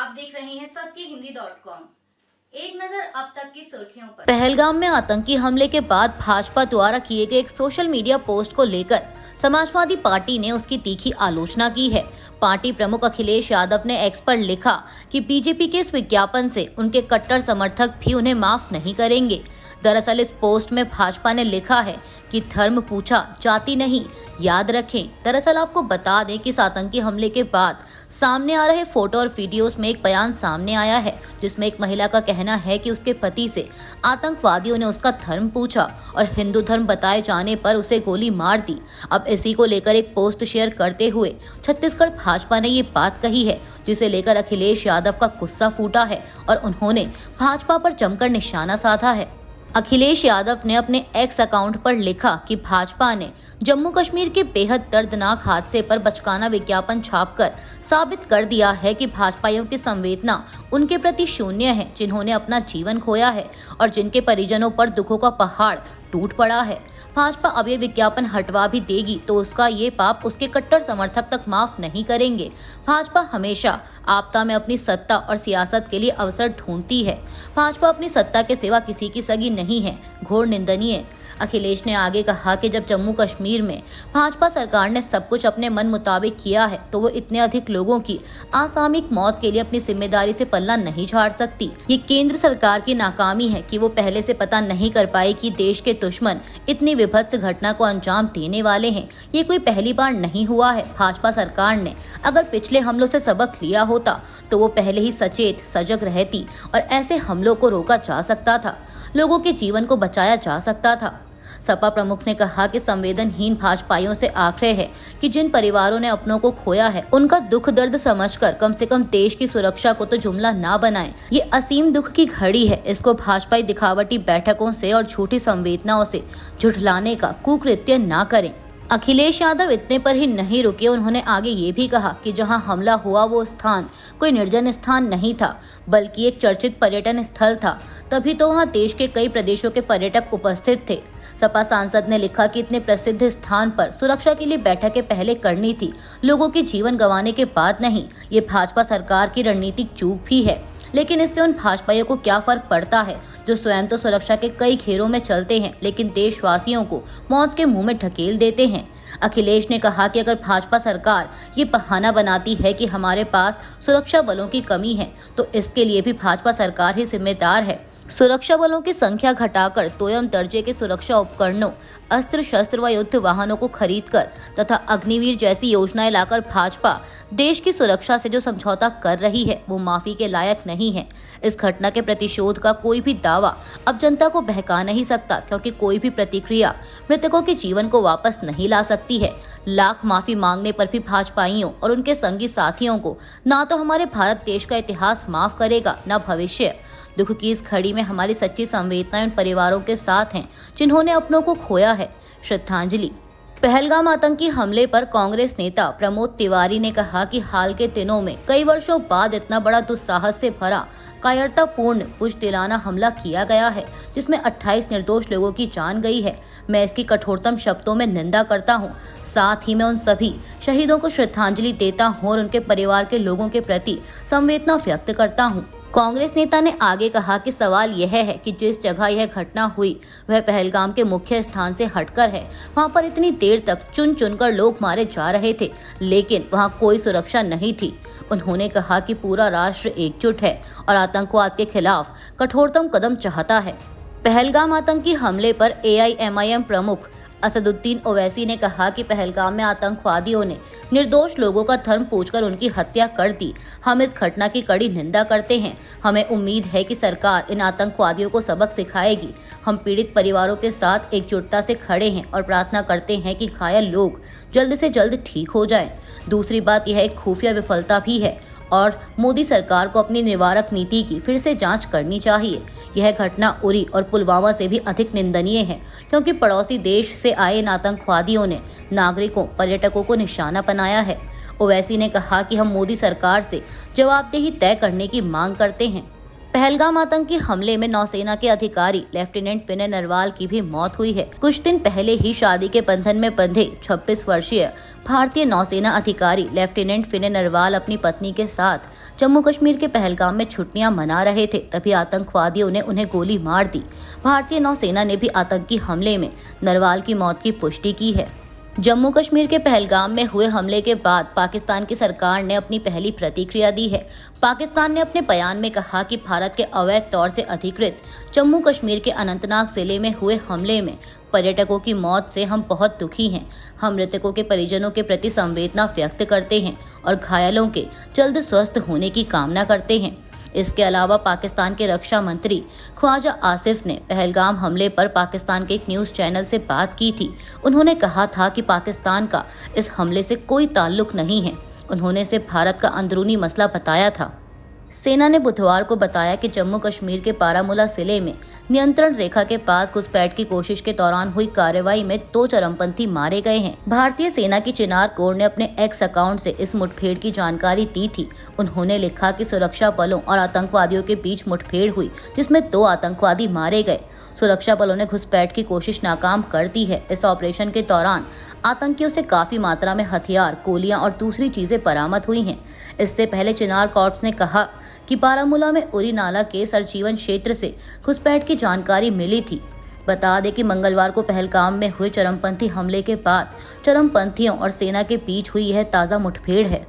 आप देख रहे हैं सत्यहिंदी.com। एक नजर अब तक की सुर्खियों पर। पहलगाम में आतंकी हमले के बाद भाजपा द्वारा किए गए एक सोशल मीडिया पोस्ट को लेकर समाजवादी पार्टी ने उसकी तीखी आलोचना की है। पार्टी प्रमुख अखिलेश यादव ने एक्स पर लिखा कि बीजेपी के इस विज्ञापन से उनके कट्टर समर्थक भी उन्हें माफ नहीं करेंगे। दरअसल इस पोस्ट में भाजपा ने लिखा है कि धर्म पूछा, जाति नहीं, याद रखें। दरअसल आपको बता दें कि इस आतंकी हमले के बाद सामने आ रहे फोटो और वीडियोस में एक बयान सामने आया है, जिसमें एक महिला का कहना है कि उसके पति से आतंकवादियों ने उसका धर्म पूछा और हिंदू धर्म बताए जाने पर उसे गोली मार दी। अब इसी को लेकर एक पोस्ट शेयर करते हुए छत्तीसगढ़ भाजपा ने ये बात कही है, जिसे लेकर अखिलेश यादव का गुस्सा फूटा है और उन्होंने भाजपा पर जमकर निशाना साधा है। अखिलेश यादव ने अपने एक्स अकाउंट पर लिखा कि भाजपा ने जम्मू कश्मीर के बेहद दर्दनाक हादसे पर बचकाना विज्ञापन छापकर साबित कर दिया है कि भाजपाइयों की संवेदना उनके प्रति शून्य है, जिन्होंने अपना जीवन खोया है और जिनके परिजनों पर दुखों का पहाड़ टूट पड़ा है। भाजपा अब ये विज्ञापन हटवा भी देगी तो उसका ये पाप उसके कट्टर समर्थक तक माफ नहीं करेंगे। भाजपा हमेशा आपदा में अपनी सत्ता और सियासत के लिए अवसर ढूंढती है। भाजपा अपनी सत्ता के सिवा किसी की सगी नहीं है, घोर निंदनीय। अखिलेश ने आगे कहा कि जब जम्मू कश्मीर में भाजपा सरकार ने सब कुछ अपने मन मुताबिक किया है तो वो इतने अधिक लोगों की असामयिक मौत के लिए अपनी जिम्मेदारी से पल्ला नहीं झाड़ सकती। ये केंद्र सरकार की नाकामी है कि वो पहले से पता नहीं कर पाई कि देश के दुश्मन इतनी विभत्स घटना को अंजाम देने वाले हैं। ये कोई पहली बार नहीं हुआ है। भाजपा सरकार ने अगर पिछले हमलों से सबक लिया होता तो वो पहले ही सचेत सजग रहती और ऐसे हमलों को रोका जा सकता था, लोगों के जीवन को बचाया जा सकता था। सपा प्रमुख ने कहा कि संवेदनहीन भाजपाइयों से आग्रह है कि जिन परिवारों ने अपनों को खोया है उनका दुख दर्द समझकर कम से कम देश की सुरक्षा को तो जुमला ना बनाएं। ये असीम दुख की घड़ी है, इसको भाजपाई दिखावटी बैठकों से और झूठी संवेदनाओं से झुठलाने का कुकृत्य ना करें। अखिलेश यादव इतने पर ही नहीं रुके, उन्होंने आगे ये भी कहा कि जहां हमला हुआ वो स्थान कोई निर्जन स्थान नहीं था, बल्कि एक चर्चित पर्यटन स्थल था। तभी तो वहां देश के कई प्रदेशों के पर्यटक उपस्थित थे। सपा सांसद ने लिखा कि इतने प्रसिद्ध स्थान पर सुरक्षा के लिए बैठकें पहले करनी थी, लोगों के जीवन गंवाने के बाद नहीं। ये भाजपा सरकार की रणनीतिक चूक भी है, लेकिन इससे उन भाजपाइयों को क्या फर्क पड़ता है जो स्वयं तो सुरक्षा के कई घेरों में चलते हैं लेकिन देशवासियों को मौत के मुंह में ढकेल देते हैं। अखिलेश ने कहा कि अगर भाजपा सरकार ये बहाना बनाती है कि हमारे पास सुरक्षा बलों की कमी है तो इसके लिए भी भाजपा सरकार ही जिम्मेदार है। सुरक्षा बलों की संख्या घटाकर दोयम दर्जे के सुरक्षा उपकरणों, अस्त्र शस्त्र व युद्ध वाहनों को खरीदकर तथा अग्निवीर जैसी योजनाएं लाकर भाजपा देश की सुरक्षा से जो समझौता कर रही है वो माफी के लायक नहीं है। इस घटना के प्रतिशोध का कोई भी दावा अब जनता को बहका नहीं सकता, क्योंकि कोई भी प्रतिक्रिया मृतकों के जीवन को वापस नहीं ला सकती है। लाख माफी मांगने पर भी भाजपाइयों और उनके संगी साथियों को ना तो हमारे भारत देश का इतिहास माफ करेगा न भविष्य। दुख की इस घड़ी में हमारी सच्ची संवेदनाएं उन परिवारों के साथ हैं जिन्होंने अपनों को खोया है। श्रद्धांजलि। पहलगाम आतंकी हमले पर कांग्रेस नेता प्रमोद तिवारी ने कहा कि हाल के दिनों में कई वर्षों बाद इतना बड़ा दुस्साहस से भरा कायरतापूर्ण बुज़दिलाना हमला किया गया है, जिसमें 28 निर्दोष लोगों की जान गई है। मैं इसकी कठोरतम शब्दों में निंदा करता हूं। साथ ही मैं उन सभी शहीदों को श्रद्धांजलि देता हूं और उनके परिवार के लोगों के प्रति संवेदना व्यक्त करता हूं। कांग्रेस नेता ने आगे कहा कि सवाल यह है कि जिस जगह यह घटना हुई वह पहलगाम के मुख्य स्थान से हटकर है। वहां पर इतनी देर तक चुन चुनकर लोग मारे जा रहे थे, लेकिन वहां कोई सुरक्षा नहीं थी। उन्होंने कहा कि पूरा राष्ट्र एकजुट है और आतंकवाद के खिलाफ कठोरतम कदम चाहता है। पहलगाम आतंकी हमले पर AIMIM प्रमुख असदुद्दीन ओवैसी ने कहा कि पहलगाम में आतंकवादियों ने निर्दोष लोगों का धर्म पूछकर उनकी हत्या कर दी। हम इस घटना की कड़ी निंदा करते हैं। हमें उम्मीद है कि सरकार इन आतंकवादियों को सबक सिखाएगी। हम पीड़ित परिवारों के साथ एकजुटता से खड़े हैं और प्रार्थना करते हैं कि घायल लोग जल्द से जल्द ठीक हो जाएं। दूसरी बात यह एक खुफिया विफलता भी है और मोदी सरकार को अपनी निवारक नीति की फिर से जांच करनी चाहिए। यह घटना उरी और पुलवामा से भी अधिक निंदनीय है, क्योंकि पड़ोसी देश से आए इन आतंकवादियों ने नागरिकों, पर्यटकों को निशाना बनाया है। ओवैसी ने कहा कि हम मोदी सरकार से जवाबदेही तय करने की मांग करते हैं। पहलगाम आतंकी हमले में नौसेना के अधिकारी लेफ्टिनेंट विनय नरवाल की भी मौत हुई है। कुछ दिन पहले ही शादी के बंधन में बंधे 26 वर्षीय भारतीय नौसेना अधिकारी लेफ्टिनेंट विनय नरवाल अपनी पत्नी के साथ जम्मू कश्मीर के पहलगाम में छुट्टियां मना रहे थे, तभी आतंकवादियों ने उन्हें गोली मार दी। भारतीय नौसेना ने भी आतंकी हमले में नरवाल की मौत की पुष्टि की है। जम्मू कश्मीर के पहलगाम में हुए हमले के बाद पाकिस्तान की सरकार ने अपनी पहली प्रतिक्रिया दी है। पाकिस्तान ने अपने बयान में कहा कि भारत के अवैध तौर से अधिकृत जम्मू कश्मीर के अनंतनाग जिले में हुए हमले में पर्यटकों की मौत से हम बहुत दुखी हैं। हम मृतकों के परिजनों के प्रति संवेदना व्यक्त करते हैं और घायलों के जल्द स्वस्थ होने की कामना करते हैं। इसके अलावा पाकिस्तान के रक्षा मंत्री ख्वाजा आसिफ ने पहलगाम हमले पर पाकिस्तान के एक न्यूज़ चैनल से बात की थी। उन्होंने कहा था कि पाकिस्तान का इस हमले से कोई ताल्लुक नहीं है। उन्होंने इसे भारत का अंदरूनी मसला बताया था। सेना ने बुधवार को बताया कि जम्मू कश्मीर के बारामूला जिले में नियंत्रण रेखा के पास घुसपैठ की कोशिश के दौरान हुई कार्रवाई में 2 चरमपंथी मारे गए हैं। भारतीय सेना की चिनार कोर ने अपने एक्स अकाउंट से इस मुठभेड़ की जानकारी दी थी। उन्होंने लिखा कि सुरक्षा बलों और आतंकवादियों के बीच मुठभेड़ हुई, जिसमें 2 आतंकवादी मारे गए। सुरक्षा बलों ने घुसपैठ की कोशिश नाकाम कर दी है। इस ऑपरेशन के दौरान आतंकियों से काफी मात्रा में हथियार, गोलियां और दूसरी चीजें बरामद हुई हैं। इससे पहले चिनार कॉर्प्स ने कहा कि बारामूला में उरी नाला के सरजीवन क्षेत्र से घुसपैठ की जानकारी मिली थी। बता दें कि मंगलवार को पहलगाम में हुए चरमपंथी हमले के बाद चरमपंथियों और सेना के बीच हुई यह ताज़ा मुठभेड़ है।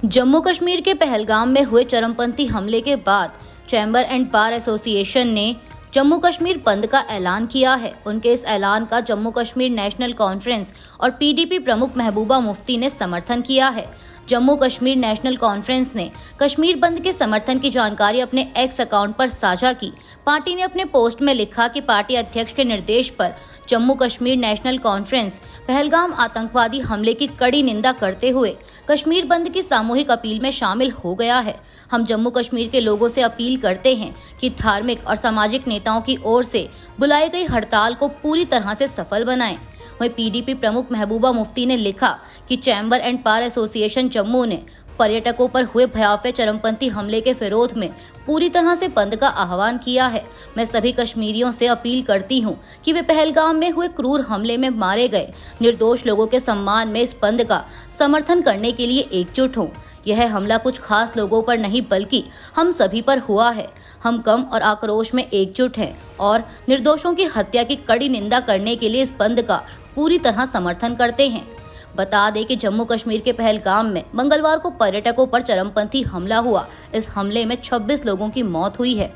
जम्मू कश्मीर के पहलगाम में हुए चरमपंथी हमले के बाद चैम्बर एंड बार एसोसिएशन ने जम्मू कश्मीर बंद का ऐलान किया है। उनके इस ऐलान का जम्मू कश्मीर नेशनल कॉन्फ्रेंस और पीडीपी प्रमुख महबूबा मुफ्ती ने समर्थन किया है। जम्मू कश्मीर नेशनल कॉन्फ्रेंस ने कश्मीर बंद के समर्थन की जानकारी अपने एक्स अकाउंट पर साझा की। पार्टी ने अपने पोस्ट में लिखा कि पार्टी अध्यक्ष के निर्देश पर जम्मू कश्मीर नेशनल कॉन्फ्रेंस पहलगाम आतंकवादी हमले की कड़ी निंदा करते हुए कश्मीर बंद की सामूहिक अपील में शामिल हो गया है। हम जम्मू कश्मीर के लोगों से अपील करते हैं कि धार्मिक और सामाजिक नेताओं की ओर से बुलाई गई हड़ताल को पूरी तरह से सफल बनाएं। वहीं पीडीपी प्रमुख महबूबा मुफ्ती ने लिखा कि chamber and bar association Jammu ने पर्यटकों पर हुए भयावह चरमपंथी हमले के विरोध में पूरी तरह से बंद का आह्वान किया है। मैं सभी कश्मीरियों से अपील करती हूं कि वे पहलगाम में हुए क्रूर हमले में मारे गए निर्दोष लोगों के सम्मान में इस बंद का समर्थन करने के लिए एकजुट हों। यह हमला कुछ खास लोगों पर नहीं बल्कि हम सभी पर हुआ है। हम गम और आक्रोश में एकजुट हैं और निर्दोषों की हत्या की कड़ी निंदा करने के लिए इस बंद का पूरी तरह समर्थन करते हैं। बता दें कि जम्मू कश्मीर के पहलगाम में मंगलवार को पर्यटकों पर चरमपंथी हमला हुआ। इस हमले में 26 लोगों की मौत हुई है।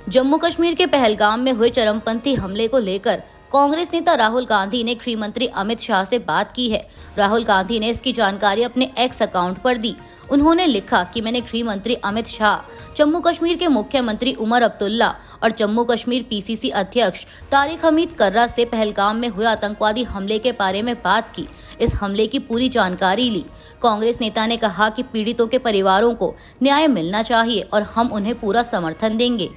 जम्मू कश्मीर के पहलगाम में हुए चरमपंथी हमले को लेकर कांग्रेस नेता राहुल गांधी ने गृह मंत्री अमित शाह से बात की है। राहुल गांधी ने इसकी जानकारी अपने एक्स अकाउंट पर दी। उन्होंने लिखा कि मैंने गृह मंत्री अमित शाह, जम्मू कश्मीर के मुख्यमंत्री उमर अब्दुल्ला और जम्मू कश्मीर पीसीसी अध्यक्ष तारिक हमीद कर्रा से पहलगाम में हुए आतंकवादी हमले के बारे में बात की। इस हमले की पूरी जानकारी ली। कांग्रेस नेता ने कहा कि पीड़ितों के परिवारों को न्याय मिलना चाहिए और हम उन्हें पूरा समर्थन देंगे।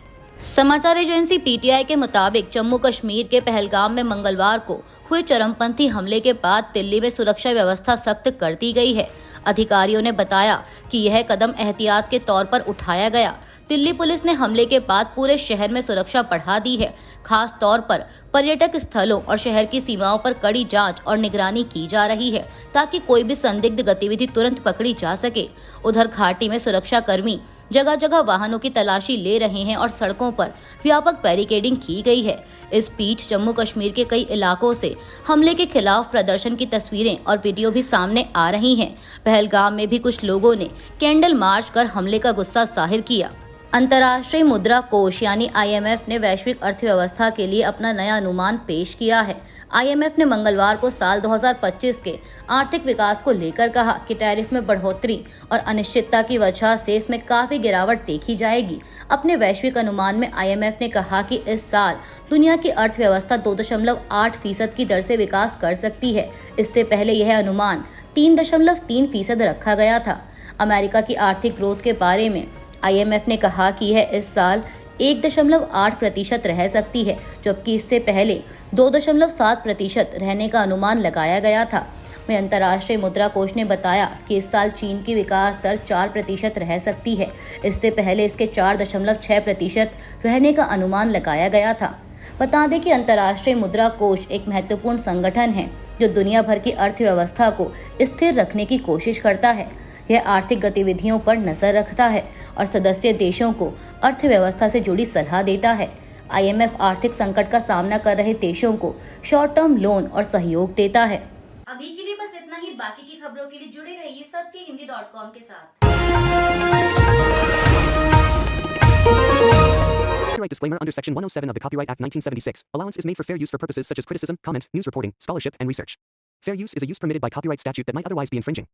समाचार एजेंसी पीटीआई के मुताबिक जम्मू कश्मीर के पहलगाम में मंगलवार को हुए चरमपंथी हमले के बाद दिल्ली में सुरक्षा व्यवस्था सख्त कर दी गई है। अधिकारियों ने बताया कि यह कदम एहतियात के तौर पर उठाया गया। दिल्ली पुलिस ने हमले के बाद पूरे शहर में सुरक्षा बढ़ा दी है। खास तौर पर पर्यटक स्थलों और शहर की सीमाओं पर कड़ी जांच और निगरानी की जा रही है ताकि कोई भी संदिग्ध गतिविधि तुरंत पकड़ी जा सके। उधर घाटी में सुरक्षा कर्मी जगह जगह वाहनों की तलाशी ले रहे हैं और सड़कों पर व्यापक बैरिकेडिंग की गई है। इस बीच जम्मू कश्मीर के कई इलाकों से हमले के खिलाफ प्रदर्शन की तस्वीरें और वीडियो भी सामने आ रही हैं। पहलगाम में भी कुछ लोगों ने कैंडल मार्च कर हमले का गुस्सा जाहिर किया। अंतर्राष्ट्रीय मुद्रा कोष यानी IMF ने वैश्विक अर्थव्यवस्था के लिए अपना नया अनुमान पेश किया है। IMF ने मंगलवार को साल 2025 के आर्थिक विकास को लेकर कहा कि टैरिफ में बढ़ोतरी और अनिश्चितता की वजह से इसमें काफी गिरावट देखी जाएगी। अपने वैश्विक अनुमान में IMF ने कहा कि इस साल दुनिया की अर्थव्यवस्था 2.8% की दर से विकास कर सकती है। इससे पहले यह अनुमान 3.3% रखा गया था। अमेरिका की आर्थिक ग्रोथ के बारे में IMF ने कहा कि यह इस साल 1.8% रह सकती है, जबकि इससे पहले 2.7% रहने का अनुमान लगाया गया था। में अंतर्राष्ट्रीय मुद्रा कोष ने बताया कि इस साल चीन की विकास दर 4% रह सकती है। इससे पहले इसके 4.6% रहने का अनुमान लगाया गया था। बता दें कि अंतर्राष्ट्रीय मुद्रा कोष एक महत्वपूर्ण संगठन है जो दुनिया भर की अर्थव्यवस्था को स्थिर रखने की कोशिश करता है। यह आर्थिक गतिविधियों पर नजर रखता है और सदस्य देशों को अर्थव्यवस्था से जुड़ी सलाह देता है। IMF आर्थिक संकट का सामना कर रहे देशों को शॉर्ट टर्म लोन और सहयोग देता है। अभी के लिए बस इतना ही। बाकी की खबरों के लिए जुड़े रहिए सत्यहिंदी.com के साथ। Copyright disclaimer under Section 107 of the Copyright Act 1976. Allowance is made for fair use for purposes such as criticism, comment, news reporting, scholarship, and research. Fair use is a use permitted by copyright statute that might otherwise be infringing.